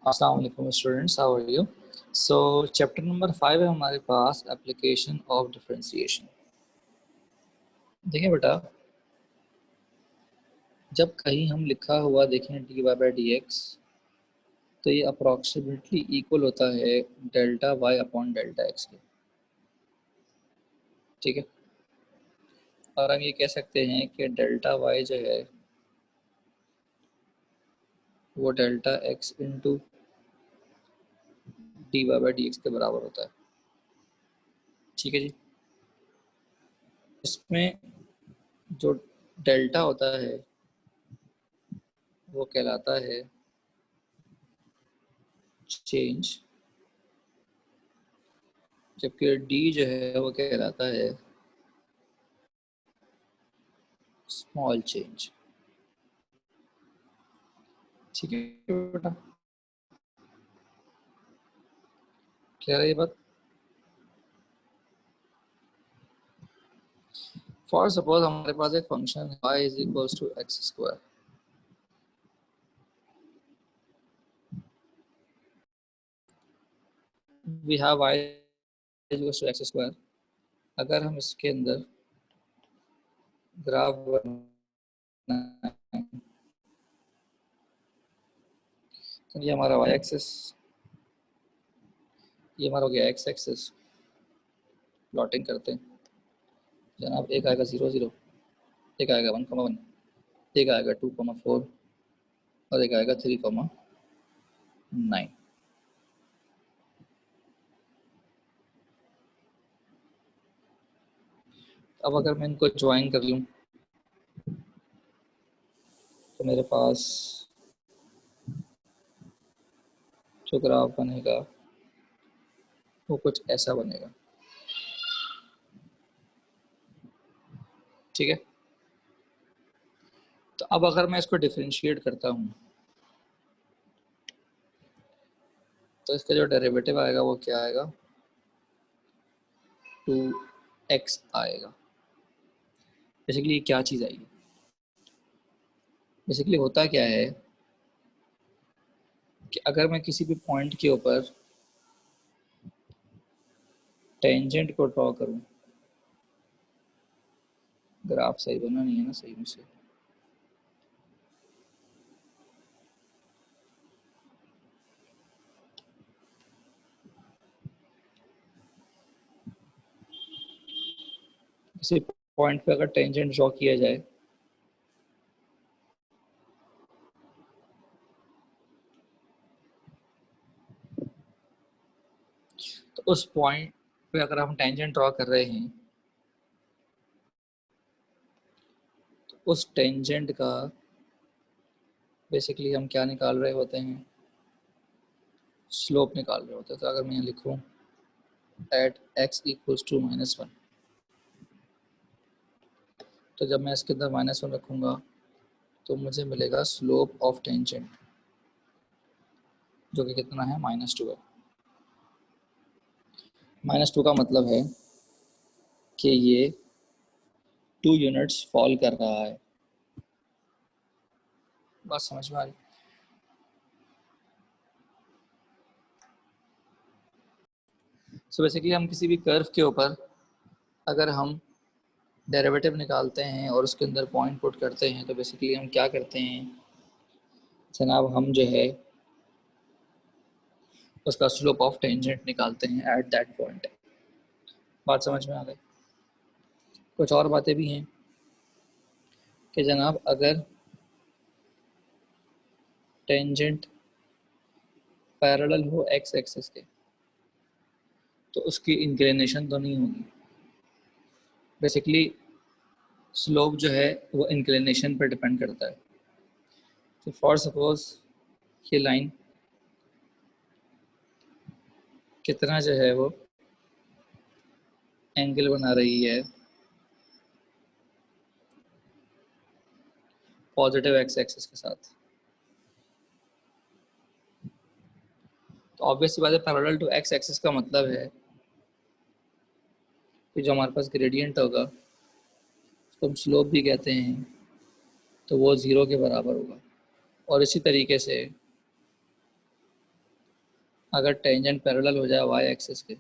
अस्सलाम वालेकुम students, how are you? So chapter number 5 है हमारे पास, एप्लीकेशन ऑफ डिफरेंशिएशन। देखिए बेटा, जब कहीं हम लिखा हुआ देखें dy बाई डी एक्स, तो ये अप्रॉक्सीमेटली इक्वल होता है delta y upon delta x के। ठीक है, और हम ये कह सकते हैं कि डेल्टा y जो है वो delta x into d Y by D x के बराबर होता है। ठीक है जी, इसमें जो डेल्टा होता है वो कहलाता है चेंज, जबकि डी जो है वो कहलाता है स्मॉल चेंज। ठीक है बेटा, क्लियर है ये बात? फॉर सपोज हमारे पास एक function y is equals to x square. We have y is equals to x square. अगर हम इसके अंदर ग्राफ बनाएं तो ये हमारा y एक्सिस, ये हमारा हो गया x एक्सिस। प्लॉटिंग करते हैं जनाब, एक आएगा 0 0, एक आएगा 1 1, एक आएगा 2 4 और एक आएगा 3 9। अब अगर मैं इनको ज्वाइन कर लूँ तो मेरे पास जो ग्राफ बनेगा वो कुछ ऐसा बनेगा। ठीक है, तो अब अगर मैं इसको डिफरेंशिएट करता हूँ तो इसका जो डेरिवेटिव आएगा वो क्या आएगा, 2x आएगा। बेसिकली क्या चीज़ आएगी, बेसिकली होता क्या है कि अगर मैं किसी भी पॉइंट के ऊपर टेंजेंट को ड्रॉ करूं, ग्राफ सही बना नहीं है ना सही से, किसी पॉइंट पे अगर टेंजेंट ड्रॉ किया जाए तो उस पॉइंट पे अगर हम टेंजेंट ड्रॉ कर रहे हैं तो उस टेंजेंट का बेसिकली हम क्या निकाल रहे होते हैं, स्लोप निकाल रहे होते हैं। तो अगर मैं यहाँ लिखूँ एट x इक्वल्स टू -1, तो जब मैं इसके अंदर -1 रखूँगा तो मुझे मिलेगा स्लोप ऑफ टेंजेंट, जो कि कितना है, -2 है। -2 का मतलब है कि ये 2 यूनिट्स फॉल कर रहा है। बात समझ में आ रही? सो बेसिकली हम किसी भी कर्व के ऊपर अगर हम डेरिवेटिव निकालते हैं और उसके अंदर पॉइंट पुट करते हैं तो बेसिकली हम क्या करते हैं जनाब, हम जो है उसका स्लोप ऑफ टेंजेंट निकालते हैं एट दैट पॉइंट। बात समझ में आ गई? कुछ और बातें भी हैं कि जनाब अगर टेंजेंट पैरेलल हो एक्स एक्सिस के तो उसकी इंक्लिनेशन तो नहीं होगी। बेसिकली स्लोप जो है वो इंक्लिनेशन पर डिपेंड करता है। तो फॉर सपोज ये लाइन कितना जो है वो एंगल बना रही है पॉजिटिव एक्स एक्सिस के साथ, तो ऑब्वियस बात है पैरेलल टू एक्स एक्सिस का मतलब है कि जो हमारे पास ग्रेडियंट होगा उसको हम स्लोप भी कहते हैं, तो वो 0 के बराबर होगा। और इसी तरीके से अगर टेंजेंट पैरेलल हो जाए वाई एक्सिस के,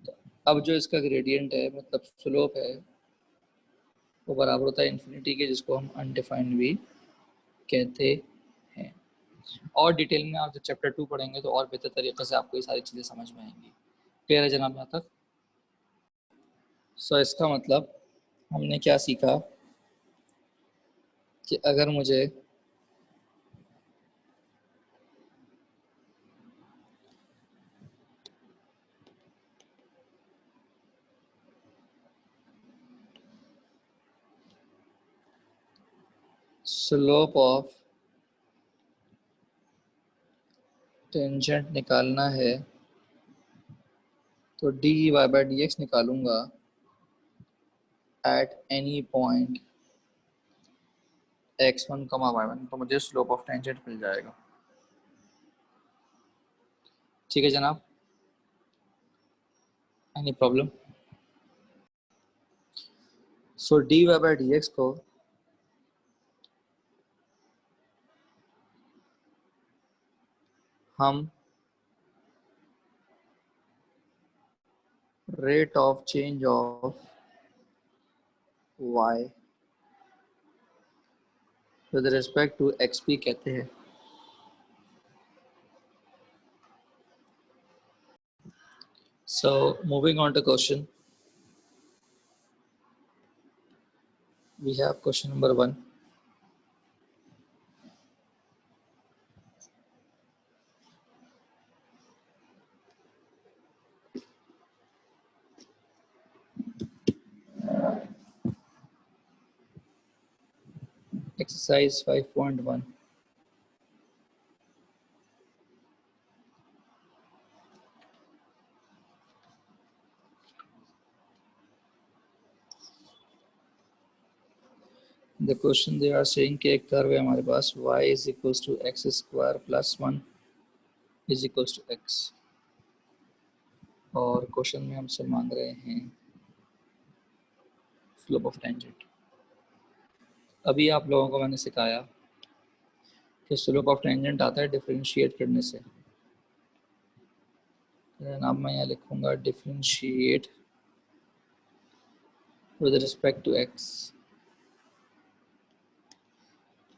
तो अब जो इसका ग्रेडियंट है मतलब स्लोप है वो बराबर होता है इन्फिनिटी के, जिसको हम अनडिफाइंड भी कहते हैं। और डिटेल में आप जब चैप्टर 2 पढ़ेंगे तो और बेहतर तरीके से आपको ये सारी चीज़ें समझ में आएंगी। क्लियर है जनाब यहाँ तक? सो इसका मतलब हमने क्या सीखा कि अगर मुझे स्लोप ऑफ टेंजेंट निकालना है तो D Y by D X निकालूंगा at any point x1 y1, तो मुझे स्लोप ऑफ टेंजेंट मिल जाएगा। ठीक है जनाब, any problem? So d Y by D x को हम rate of change of y with respect to x पी कहते हैं। So moving on to question, we have question number 1. Exercise 5.1. The question they are saying कि एक curve है हमारे पास y is equals to x square plus 1 is equals to x, और question में हमसे मांग रहे हैं स्लोप ऑफ टेंजेंट। अभी आप लोगों को मैंने सिखाया कि स्लोप ऑफ टेंजेंट आता है डिफरेंशिएट करने से। जनाब मैं यहाँ लिखूंगा differentiate with respect to x,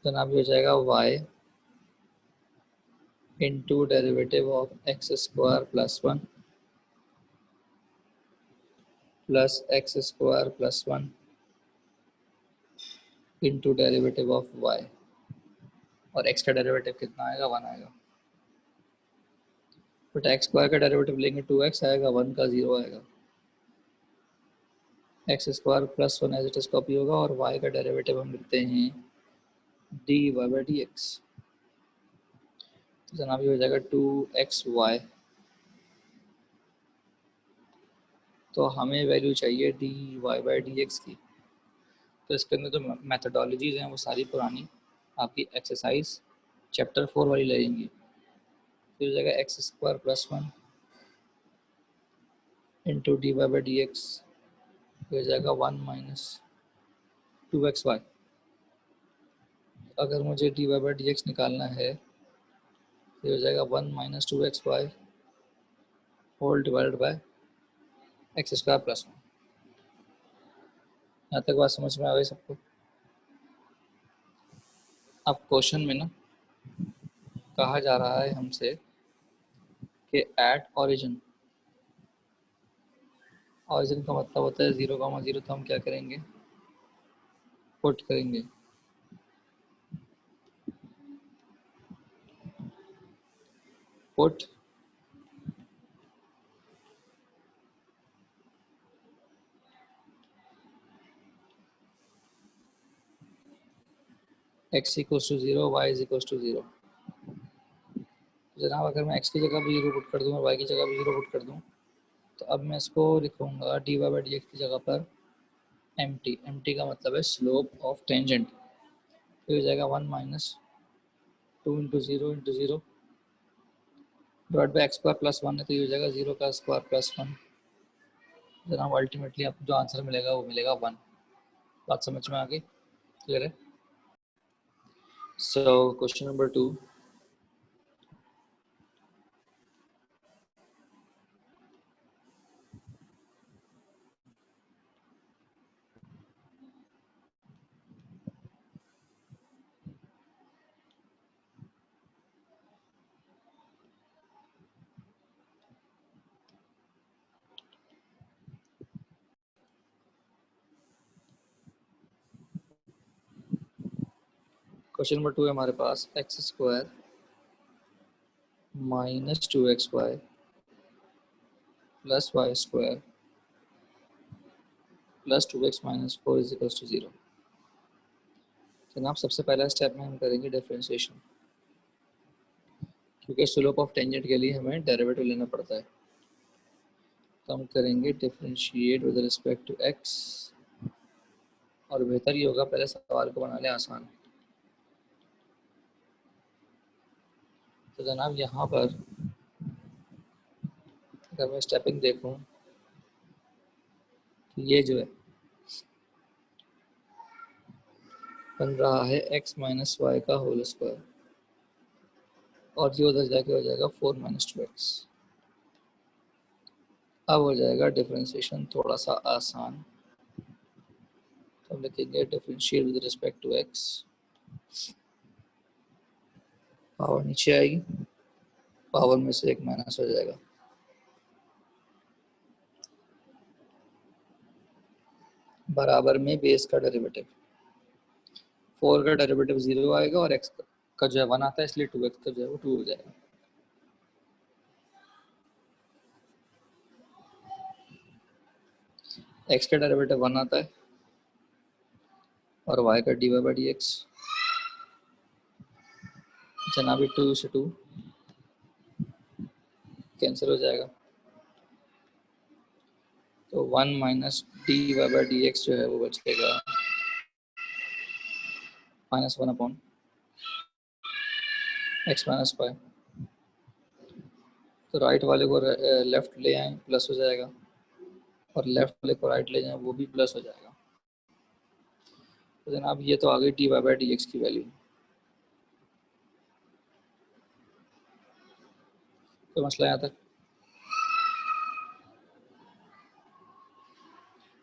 जनाब ये हो जाएगा y into derivative of x square plus 1 plus x square plus 1 into derivative of y, और x का डेरिवेटिव कितना आएगा 1 आएगा। बट एक्स स्क्वायर का डेरिवेटिव लेंगे 2x आएगा, 1 का 0 आएगा। X square plus 1 as it is copy होगा, और y का डेरिवेटिव हम लिखते हैं d Y by D x, तो जनाब ये हो जाएगा 2xy। तो हमें वैल्यू चाहिए d Y by D x की। तो इसके अंदर जो मैथडोलॉजीज हैं वो सारी पुरानी आपकी एक्सरसाइज चैप्टर 4 वाली लगेंगी। फिर हो जाएगा x square plus 1 into d Y by D x, हो जाएगा 1 माइनस 2xy। अगर मुझे d Y by D x निकालना है तो हो जाएगा 1 minus 2xy whole divided by x square plus 1। यहाँ तक बात समझ में आ गई सबको? अब क्वेश्चन में ना कहा जा रहा है हमसे कि एट ऑरिजिन, ऑरिजिन का मतलब होता है 0,0, तो हम क्या करेंगे पुट करेंगे put x equals to 0 y is equals to 0। जनाब अगर मैं x की जगह भी 0 पुट कर दूँ और y की जगह भी 0 पुट कर दूँ, तो अब मैं इसको लिखूंगा d Y by D x की जगह पर एम टी का मतलब है स्लोप ऑफ टेंजेंट। तो हो जाएगा 1 minus 2 into 0 into 0 divide by x square plus 1 है, तो ये हो जाएगा 0 का स्क्वायर प्लस 1। जनाब अल्टीमेटली आपको जो आंसर मिलेगा वो मिलेगा 1। बात समझ में आ गई? क्लियर है? So question number 2, question number 2 है हमारे पास X square minus 2xy plus Y square plus 2x minus 4 is equal to 0। जनाब सबसे पहला स्टेप में हम करेंगे डिफरेंशिएशन, क्योंकि स्लोप ऑफ टेंजेंट के लिए हमें डेरिवेटिव लेना पड़ता है। तो हम करेंगे differentiate with respect to x, और बेहतर ये होगा पहले सवाल को बना लें आसान। तो जनाब यहाँ पर अगर मैं स्टेपिंग देखूँ तो ये जो है बन रहा है x माइनस वाई का होल स्क्वायर, और ये उधर जाके हो जाएगा 4 माइनस 2x। अब हो जाएगा डिफरेंशिएशन थोड़ा सा आसान। तो हम लिखेंगे differentiate with respect to x, power नीचे आएगी, पावर में से एक माइनस हो जाएगा, बराबर में बेस का डेरिवेटिव 4 का डेरिवेटिव 0 आएगा, और x का जो है 1 आता है, इसलिए 2x का जो है वो 2 हो जाएगा। x का डेरिवेटिव 1 आता है, और y का dy बाई डी एक्स जनाब 2 से 2 कैंसिल हो जाएगा, तो 1 minus d Y by D x जो है वो बचेगा minus 1 upon x minus y. तो राइट वाले को लेफ्ट ले आए प्लस हो जाएगा, और लेफ्ट वाले को राइट ले जाए वो भी प्लस हो जाएगा। तो जनाब ये तो आ गई d Y by D x की वैल्यू। तो मसला यहाँ तक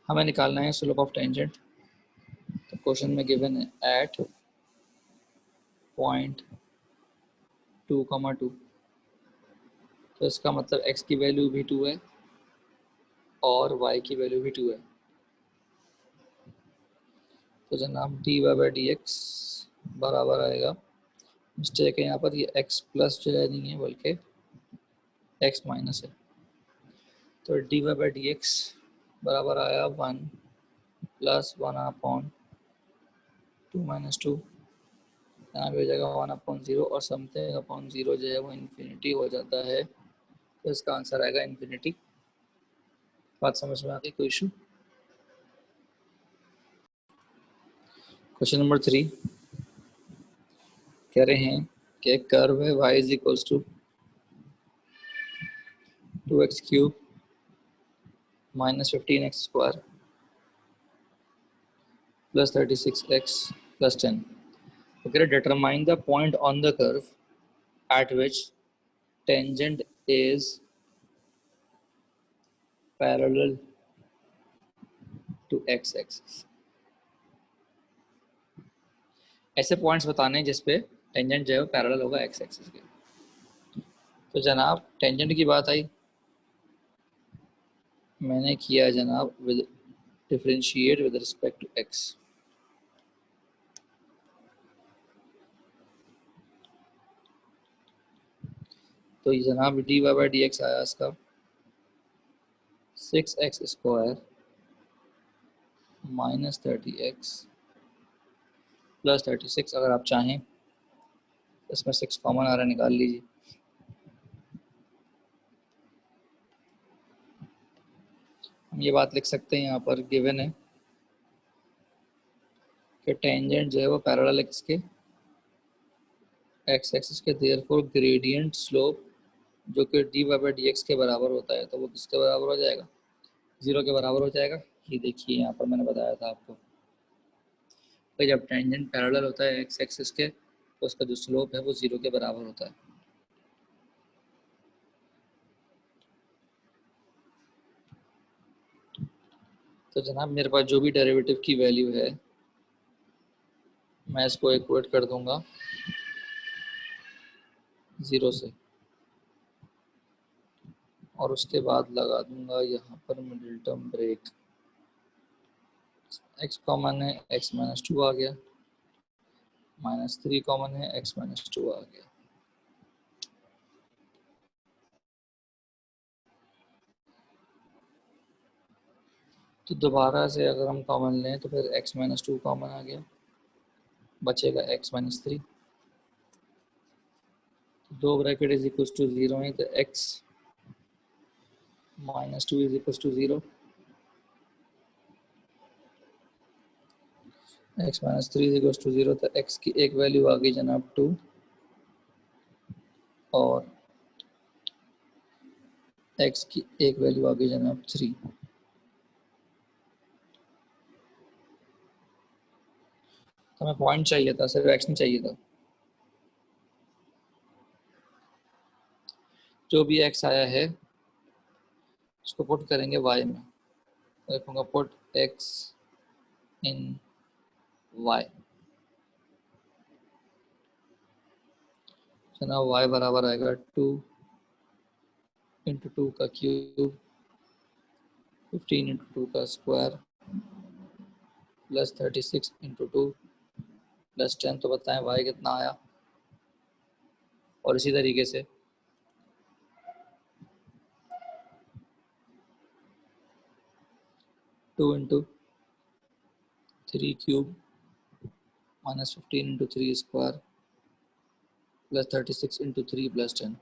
हमें निकालना है स्लोप ऑफ टेंजेंट। तो क्वेश्चन में गिवन है एट पॉइंट 2,2, तो इसका मतलब x की वैल्यू भी 2 है और y की वैल्यू भी 2 है। तो जनाब d Y by D x बराबर आएगा, मिस्टेक है यहाँ पर, ये x प्लस जो है नहीं है बल्कि x माइनस है। तो D Y by D x बराबर आया 1 प्लस 1 अपॉन 2 माइनस 2, यहाँ पे हो जाएगा 1 अपॉन 0, और समथिंग अपॉन 0 जो है वो इन्फिनिटी हो जाता है। तो इसका आंसर आएगा इन्फिनिटी। बात समझ में आ गई? कोई इशू? क्वेश्चन नंबर 3 कह रहे हैं कि कर्व है y is equals to 2x cube minus 15x square plus 36x plus 10। तो कह रहे determine the point on the curve at which tangent is parallel to x axis. ऐसे पॉइंट्स बताने हैं जिसपे टेंजेंट जो है वो पैरेलल होगा x एक्सिस के। तो जनाब टेंजेंट की बात आई, मैंने किया जनाब with differentiate with respect to x। तो ये जनाब d Y by D x आया इसका 6x square minus 30x plus 36। अगर आप चाहें इसमें 6 कॉमन आ रहा है, निकाल लीजिए। हम ये बात लिख सकते हैं, यहाँ पर गिवन है कि टेंजेंट जो है वो पैरेलल है किसके, एक्स एक्सिस के, देयरफॉर ग्रेडियंट स्लोप जो कि d Y by D x के बराबर होता है, तो वो किसके बराबर हो जाएगा, 0 के बराबर हो जाएगा। ये देखिए यहाँ पर मैंने बताया था आपको कि जब टेंजेंट पैरेलल होता है एक्स एक्सिस के तो उसका जो स्लोप है वो 0 के बराबर होता है। तो जनाब मेरे पास जो भी डेरिवेटिव की वैल्यू है मैं इसको इक्वेट कर दूंगा 0 से, और उसके बाद लगा दूंगा यहाँ पर middle term break. x common है, x माइनस 2 आ गया, -3 कॉमन है, x - 2 आ गया। तो दोबारा से अगर हम कॉमन लें तो फिर x - 2 कॉमन आ गया, बचेगा x - 3। दो ब्रैकेट इज इक्वल टू 0 है, तो x - 2 is equal to 0, x - 3 is equal to 0, तो x की एक वैल्यू आ गई जनाब 2 और x की एक वैल्यू आ गई जनाब 3। तो हमें पॉइंट चाहिए था, सिर्फ x नहीं चाहिए था। जो भी x आया है उसको पुट करेंगे y में, लिखूंगा पुट x इन y। जनाब y बराबर आएगा 2 इंटू 2 का क्यूब, 15 इंटू 2 का स्क्वायर, प्लस 36 इंटू 2 प्लस 10। तो बताएं y कितना आया। और इसी तरीके से two into 3 cube minus 15 into 3 square plus 36 into 3 plus 10।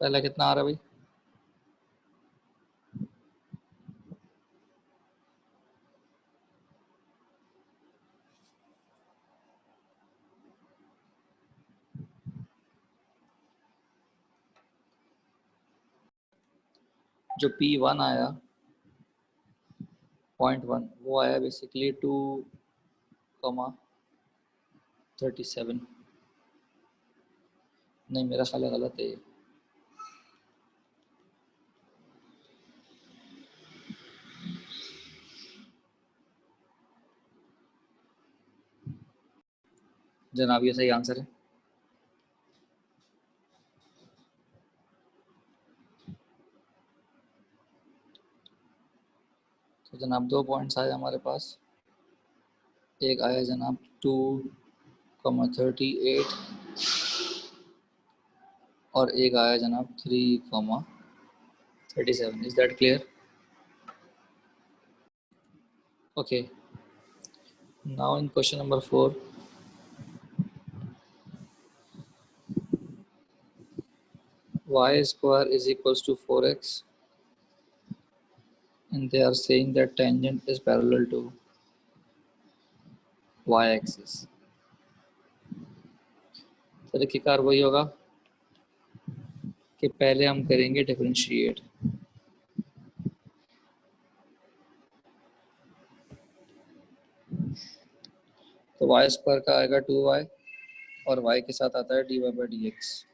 पहला कितना आ रहा है भाई? जो P1 आया 0.1 वो आया बेसिकली 2,37। नहीं, मेरा ख्याल गलत है ये। जनाब ये सही आंसर है। तो जनाब 2 पॉइंट्स आए हमारे पास। एक आया जनाब 2,38 और एक आया जनाब 3,37। Is that clear? Okay, now in question number 4, y square is equals to 4x and they are saying that tangent is parallel to y axis। तरीक़ेकार वही होगा कि पहले हम करेंगे डिफरेंशिएट। तो y स्क्वायर का आएगा 2y और y के साथ आता है dy/dx।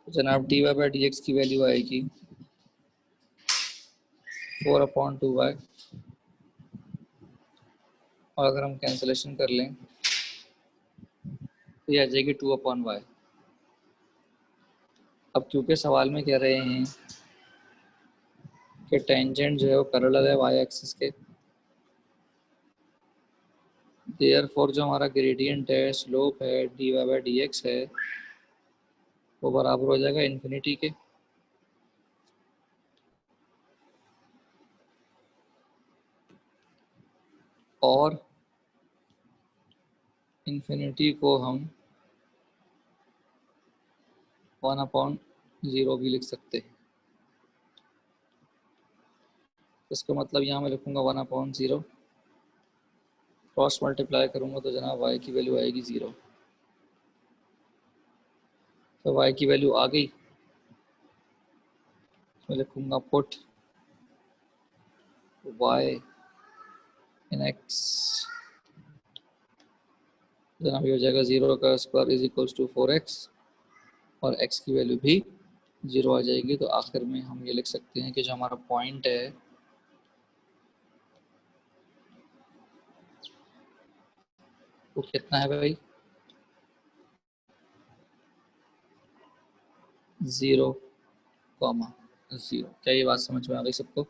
तो जनाब dy/dx की वैल्यू आएगी 4/2y और अगर हम कैंसिलेशन कर लें तो ये आ जाएगी 2/y। अब क्योंकि सवाल में कह रहे हैं कि टेंजेंट जो है वो पैरेलल है y एक्सिस के, देयरफॉर जो हमारा ग्रेडियंट है, स्लोप है, dy/dx है, वो बराबर हो जाएगा इन्फिनिटी के। और इन्फिनिटी को हम 1/0 भी लिख सकते हैं। इसका मतलब यहाँ मैं लिखूँगा 1/0, क्रॉस मल्टीप्लाई करूँगा तो जनाब y की वैल्यू आएगी 0। तो y की वैल्यू आ गई, मैं लिखूँगा पुट y इन x। जनाब ये हो जाएगा 0 का square is equals to 4x और x की वैल्यू भी 0 आ जाएगी। तो आखिर में हम ये लिख सकते हैं कि जो हमारा पॉइंट है वो कितना है भाई? 0, 0। क्या ये बात समझ में आ गई सबको?